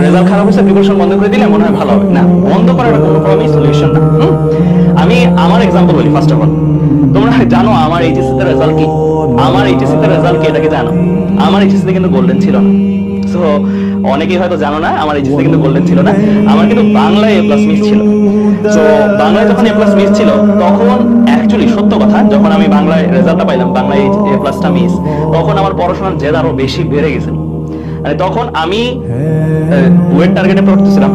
Result খারাপ হয়েছে preparation বন্ধ করে দিলে মনে হয় ভালো হবে না, বন্ধ করার কোনো প্রবলেম সলিউশন না। আমি আমার एग्जांपल বলি। ফার্স্ট অফ অল তোমরা জানো আমার এইচএসসি তে রেজাল্ট কি? আমার এইচএসসি তে রেজাল্ট কি এটা কি জানো? আমার এইচএসসি তে কিন্তু গোল্ডেন ছিল না। সো অনেকেই হয়তো জানো না আমার এইচএসসি তে কিন্তু গোল্ডেন ছিল না, আমার কিন্তু বাংলায় এ প্লাস মিস ছিল। সো বাংলায় যখন এ প্লাস মিস ছিল তখন অ্যাকচুয়ালি সত্য কথা, যখন আমি বাংলায় রেজাল্টটা পাইলাম বাংলায় এ প্লাসটা মিস, তখন আমার পড়াশোনার জেদ আরো বেশি বেড়ে গেছে। মানে তখন আমি ওয়েট টার্গেটে পড়তেছিলাম,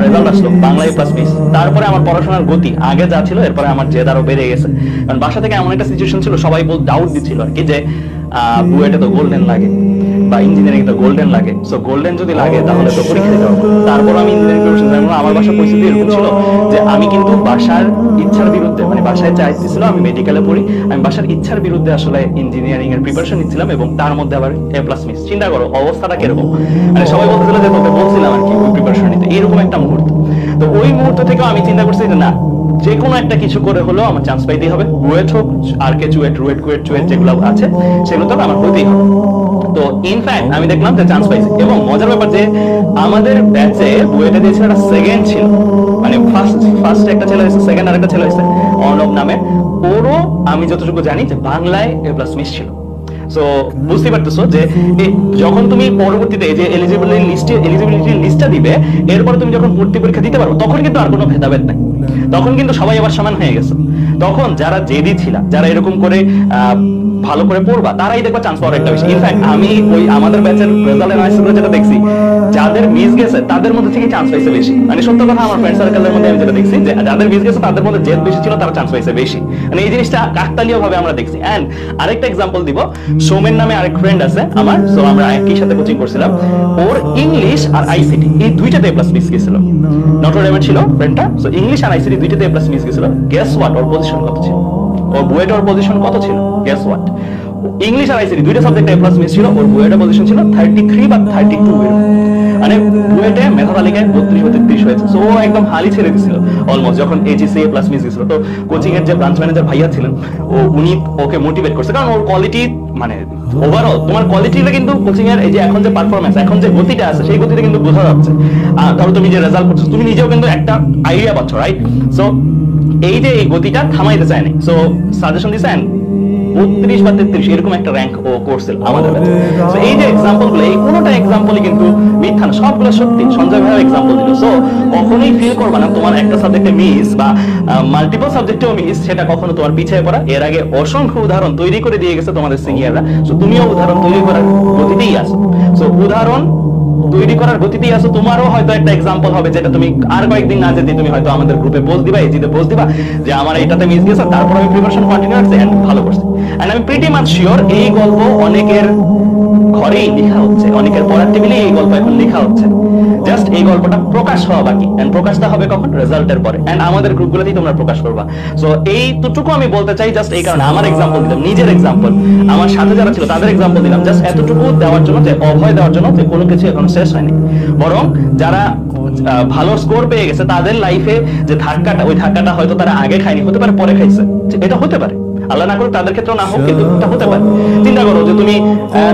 রেজাল্ট আসলো বাংলা এ প্লাস মিস, তারপরে আমার পড়াশোনার গতি আগে যা ছিল এরপরে আমার জেদ আরো বেড়ে গেছে। কারণ বাসা থেকে এমন একটা সিচুয়েশন ছিল, সবাই ডাউট দিচ্ছিল আর কি যে বুয়েটে তো গোল্ডেন লাগে বা ইঞ্জিনিয়ারিং তো গোল্ডেন লাগে, সো গোল্ডেন যদি লাগে তাহলে তো পরীক্ষা দিতে হবে। তারপর আমি ইঞ্জিনিয়ারিং প্রিপারেশন নিলাম। আমার বাসার পরিস্থিতি এরকম ছিল যে আমি কিন্তু বাসার ইচ্ছার বিরুদ্ধে, মানে বাসায় চাইতেছিল আমি মেডিকেলে পড়ি, আমি বাসার ইচ্ছার বিরুদ্ধে আসলে ইঞ্জিনিয়ারিং এর প্রিপারেশন নিচ্ছিলাম, এবং তার মধ্যে আবার এ প্লাস মিস। চিন্তা করো অবস্থাটা কিরকম। মানে সবাই বলতেছিল যে তোকে বলছিলাম আর কি ওই প্রিপারেশন নিতে, এরকম একটা মুহূর্ত। তো ওই মুহূর্ত থেকেও আমি চিন্তা করছি যে না, যে কোনো একটা কিছু করে হলেও আমার চান্স পাইতেই হবে, বুয়েট হোক আর কে চুয়েট রুয়েট কুয়েট চুয়েট যেগুলো আছে সেগুলো তো আমার হইতেই হবে। তো ইনফ্যাক্ট আমি দেখলাম যে চান্স পাইছি, এবং মজার ব্যাপার যে আমাদের ব্যাচে বুয়েটে দিয়েছিল একটা সেকেন্ড ছিল, মানে ফার্স্ট একটা ছেলে হয়েছে, সেকেন্ড আর একটা ছেলে হয়েছে অর্ণব নামে, ওরও আমি যতটুকু জানি যে বাংলায় এ প্লাস মিস ছিল। সো বুঝতে পারতেছো যে যখন তুমি পরবর্তীতে যে এলিজিবিলিটি লিস্টটা দিবে, এরপর তুমি যখন ভর্তি পরীক্ষা দিতে পারো তখন কিন্তু আর কোনো ভেদাভেদ নাই, তখন কিন্তু সবাই আবার সমান হয়ে গেছে। তখন যারা জেদি ছিল, যারা এরকম করে ভালো করে পড়বা, তারাই দেখবা চান্স পাওয়ার একটা বেশি। ইনফ্যাক্ট আমি ওই আমাদের ব্যাচের রেজাল্ট অ্যানালাইসিসে যেটা দেখছি, যাদের মিস গেছে তাদের মধ্যে থেকে চান্স পাইছে বেশি। মানে সত্য কথা, আমার ফ্রেন্ড সার্কেলের মধ্যে আমি যেটা দেখছি যে যাদের মিস গেছে তাদের মধ্যে জেদ বেশি ছিল, তারা চান্স পাইছে বেশি। মানে এই জিনিসটা কাকতালীয় ভাবে আমরা দেখছি। এন্ড আরেকটা एग्जांपल দিব, সৌমেন নামে আরেক ফ্রেন্ড আছে আমার, সো আমরা একই সাথে কোচিং করছিলাম, ওর ইংলিশ আর আইসিটি এই দুইটাতে এ প্লাস মিস গেছিল। নটর ডেমে ছিল ফ্রেন্ডটা, সো ইংলিশ আর আইসিটি দুইটাতে এ প্লাস মিস গেছিল। গেস হোয়াট, ওর পজিশন কত ছিল? ওর বুয়েটের পজিশন কত ছিল? গেস হোয়াট, ইংলিশ আর আইসিটি দুইটা সাবজেক্টে এ প্লাস মিস ছিল, ওর বুয়েটের পজিশন ছিল 33 বা 32 এর। মানে বুয়েটে মেধা তালিকায় 32 বা 33 হয়েছে। সো ও একদম হালি ছেড়ে দিছিল অলমোস্ট যখন এইচএসসি এ প্লাস মিস গেছিল। তো কোচিং এর যে ব্রাঞ্চ ম্যানেজার ভাইয়া ছিলেন, উনি ওকে মোটিভেট করছে, কারণ ওর কোয়ালিটি, মানে ওভারঅল তোমার কোয়ালিটিটা কিন্তু কোচিং এর এই যে এখন যে পারফরম্যান্স, এখন যে গতিটা আছে সেই গতিটা কিন্তু বোঝা যাচ্ছে। ধরো তুমি যে রেজাল্ট করছো, তুমি নিজেও কিন্তু একটা আইডিয়া পাচ্ছ, রাইট? সো এই যে এই গতিটা থামাইতে চায় না, সো সাজেশন দিছেন 32 বা 33 এরকম একটা র‍্যাঙ্ক ও করছিল আমাদের ব্যাচে। সো এই যে एग्जांपल গুলো, এই কোনোটা एग्जांपलই কিন্তু মিথ্যা না, সবগুলো সত্যি। সঞ্জয় ভাইয়ের एग्जांपल দিল। সো কখনোই ফিল করবে না তোমার একটা সাবজেক্টে মিস বা মাল্টিপল সাবজেক্টেও মিস, সেটা কখনো তোমার পিছিয়ে পড়া। এর আগে অসংখ্য উদাহরণ তৈরি করে দিয়ে গেছে তোমাদের সিনিয়ররা। সো তুমিও উদাহরণ তৈরি করার গতিতেই আছো। সো উদাহরণ তৈরি করার গতিতেই আছো। তোমারও হয়তো একটা एग्जांपल হবে যেটা তুমি আর কয়েকদিন না যেতে তুমি হয়তো আমাদের গ্রুপে পোস্ট দিবা, এজিতে পোস্ট দিবা যে আমার এটাতে মিস গেছে, তারপর আমি প্রিপারেশন কন্টিনিউ করছি এন্ড ভালো করছি। এন্ড আমি প্রিটি মাচ শিওর এই গল্প অনেকের ঘরেই লেখা হচ্ছে, অনেকের পড়ার টেবিলে এই গল্প এখন লেখা হচ্ছে। জাস্ট এই গল্পটা প্রকাশ হওয়া বাকি, এন্ড প্রকাশটা হবে কখন? রেজাল্টের পরে। এন্ড আমাদের গ্রুপগুলোতেই তোমরা প্রকাশ করবা। সো এইটুকু আমি বলতে চাই, জাস্ট এই কারণে আমার एग्जांपल দিলাম, নিজের एग्जांपल, আমার সাথে যারা ছিল তাদের एग्जांपल দিলাম, জাস্ট এতটুকু দেওয়ার জন্য, যে অভয় দেওয়ার জন্য যে কোনো কিছু এখন শেষ হয়নি। বরং যারা ভালো স্কোর পেয়ে গেছে তাদের লাইফে যে ধাক্কাটা, ওই ধাক্কাটা হয়তো তারা আগে খায়নি, হতে পারে পরে খাইছে, এটা হতে পারে, আল্লাহ না করুক তাদের ক্ষেত্রে না হোক, কিন্তু এটা হতে পারে। চিন্তা করো যে তুমি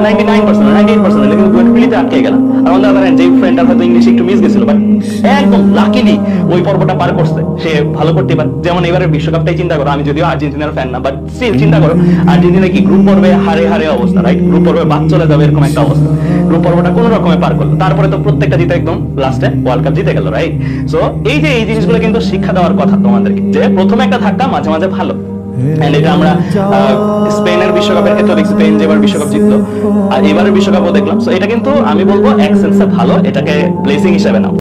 99% 98% কিন্তু বুয়েট প্রিলিতে আটকে গেলা, আর অন দ্য আদার হ্যান্ড যে ফ্রেন্ডটার হয়তো ইংলিশে একটু মিস গেছিল, বাট একদম লাকিলি ওই পর্বটা পার করছে, সে ভালো করতে পারে। যেমন এবারের বিশ্বকাপটাই চিন্তা করো, আমি যদিও আর্জেন্টিনার ফ্যান না, বাট স্টিল চিন্তা করো আর্জেন্টিনা কি গ্রুপ পর্বে হারে হারে অবস্থা, রাইট? গ্রুপ পর্বে বাদ চলে যাবে এরকম একটা অবস্থা, গ্রুপ পর্বটা কোনো রকমে পার করলো, তারপরে তো প্রত্যেকটা জিতে একদম লাস্টে ওয়ার্ল্ড কাপ জিতে গেল, রাইট? সো এই যে এই জিনিসগুলো কিন্তু শিক্ষা দেওয়ার কথা তোমাদেরকে, যে প্রথমে একটা ধাক্কা মাঝে মাঝে ভালো। এটা আমরা স্পেনের বিশ্বকাপের ক্ষেত্রে দেখছি, স্পেন যেবার বিশ্বকাপ জিতলো, আর এবারের বিশ্বকাপও দেখলাম। সো এটা কিন্তু আমি বলবো এক সেন্সে ভালো, এটাকে ব্লেসিং হিসেবে নাও।